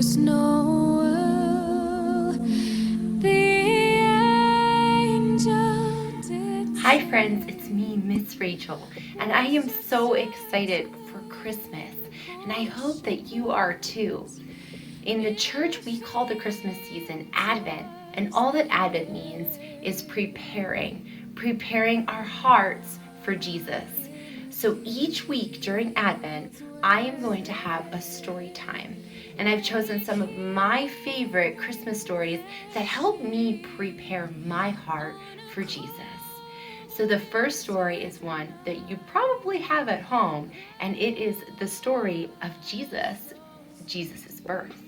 was Noel, the angel did. Hi friends, it's me, Miss Rachel, and I am so excited for Christmas, and I hope that you are too. In the church, we call the Christmas season Advent, and all that Advent means is preparing our hearts for Jesus. So each week during Advent, I am going to have a story time, and I've chosen some of my favorite Christmas stories that help me prepare my heart for Jesus. So the first story is one that you probably have at home, and it is the story of Jesus' birth.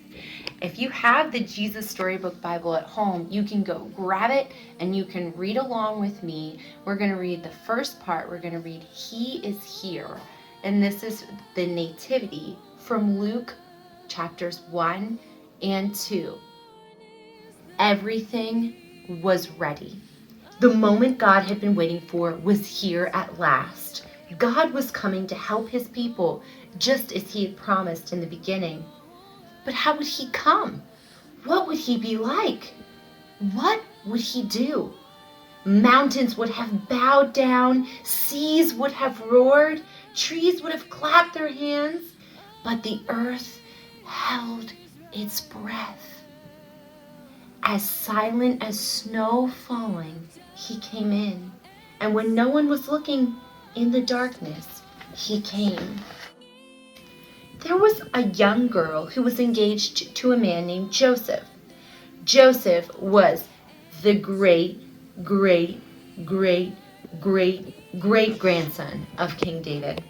If you have the Jesus Storybook Bible at home, you can go grab it and you can read along with me. We're going to read the first part. We're going to read He is Here. And this is the Nativity from Luke chapters 1 and 2. Everything was ready. The moment God had been waiting for was here at last. God was coming to help his people, just as he had promised in the beginning. But how would he come? What would he be like? What would he do? Mountains would have bowed down, seas would have roared, trees would have clapped their hands, but the earth held its breath. As silent as snow falling, he came in, and when no one was looking, in the darkness, he came. There was a young girl who was engaged to a man named Joseph. Joseph was the great-great-great-great-great-grandson of King David.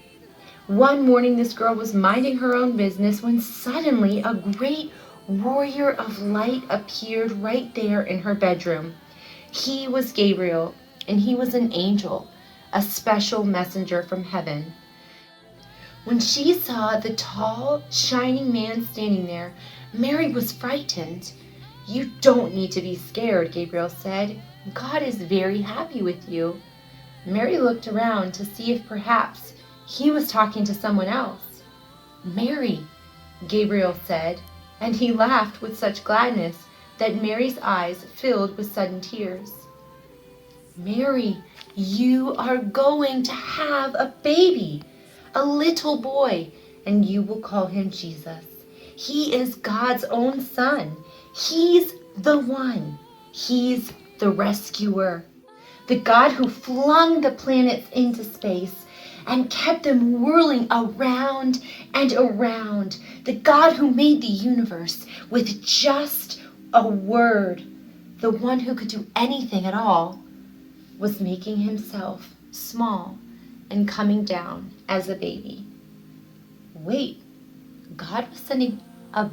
One morning, this girl was minding her own business when suddenly a great warrior of light appeared right there in her bedroom. He was Gabriel, and he was an angel, a special messenger from heaven. When she saw the tall, shining man standing there, Mary was frightened. "You don't need to be scared," Gabriel said. "God is very happy with you." Mary looked around to see if perhaps he was talking to someone else. "Mary," Gabriel said, and he laughed with such gladness that Mary's eyes filled with sudden tears. "Mary, you are going to have a baby, a little boy, and you will call him Jesus. He is God's own son. He's the one. He's the rescuer. The God who flung the planets into space and kept them whirling around and around. The God who made the universe with just a word. The one who could do anything at all was making himself small and coming down as a baby. Wait, God was sending a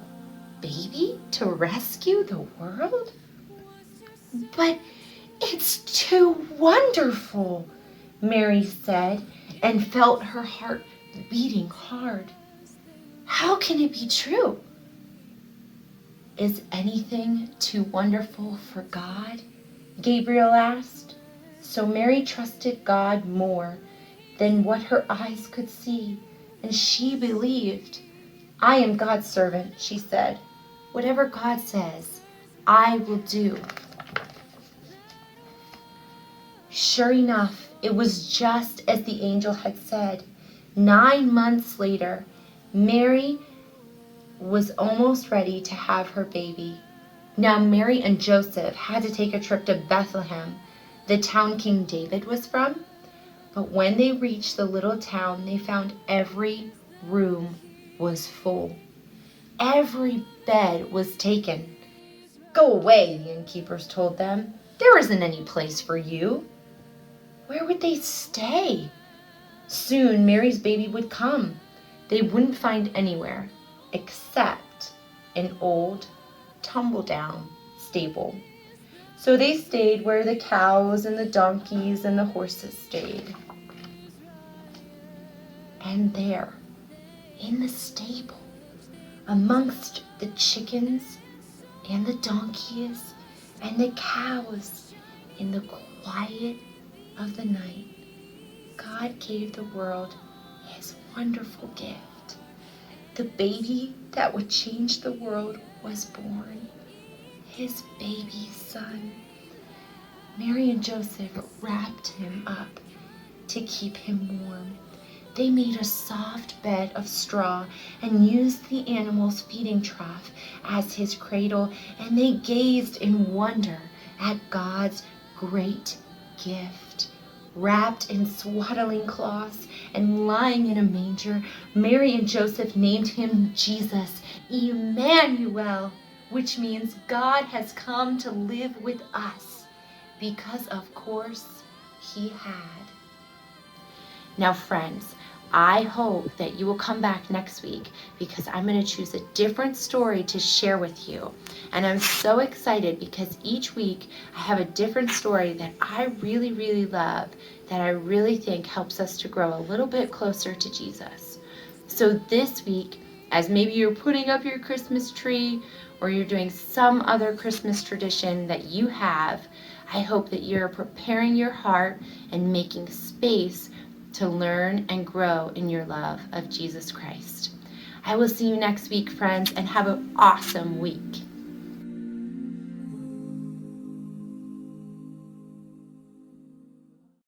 baby to rescue the world? But it's too wonderful, Mary said, and felt her heart beating hard. How can it be true? Is anything too wonderful for God? Gabriel asked. So Mary trusted God more than what her eyes could see, and she believed. "I am God's servant," she said. "Whatever God says, I will do." Sure enough, it was just as the angel had said. 9 months later, Mary was almost ready to have her baby. Now Mary and Joseph had to take a trip to Bethlehem, the town King David was from. But when they reached the little town, they found every room was full. Every bed was taken. "Go away," the innkeepers told them. "There isn't any place for you." Where would they stay? Soon Mary's baby would come. They wouldn't find anywhere except an old, tumble-down stable. So they stayed where the cows and the donkeys and the horses stayed. And there, in the stable, amongst the chickens and the donkeys and the cows, in the quiet of the night, God gave the world his wonderful gift, The baby that would change the world was born, his baby son. Mary and Joseph wrapped him up to keep him warm. They made a soft bed of straw and used the animal's feeding trough as his cradle, and they gazed in wonder at God's great gift. Wrapped in swaddling cloths and lying in a manger, Mary and Joseph named him Jesus, Emmanuel, which means God has come to live with us, because of course he had. Now friends, I hope that you will come back next week because I'm going to choose a different story to share with you. And I'm so excited because each week I have a different story that I really, really love, that I really think helps us to grow a little bit closer to Jesus. So this week, as maybe you're putting up your Christmas tree or you're doing some other Christmas tradition that you have, I hope that you're preparing your heart and making space to learn and grow in your love of Jesus Christ. I will see you next week, friends, and have an awesome week.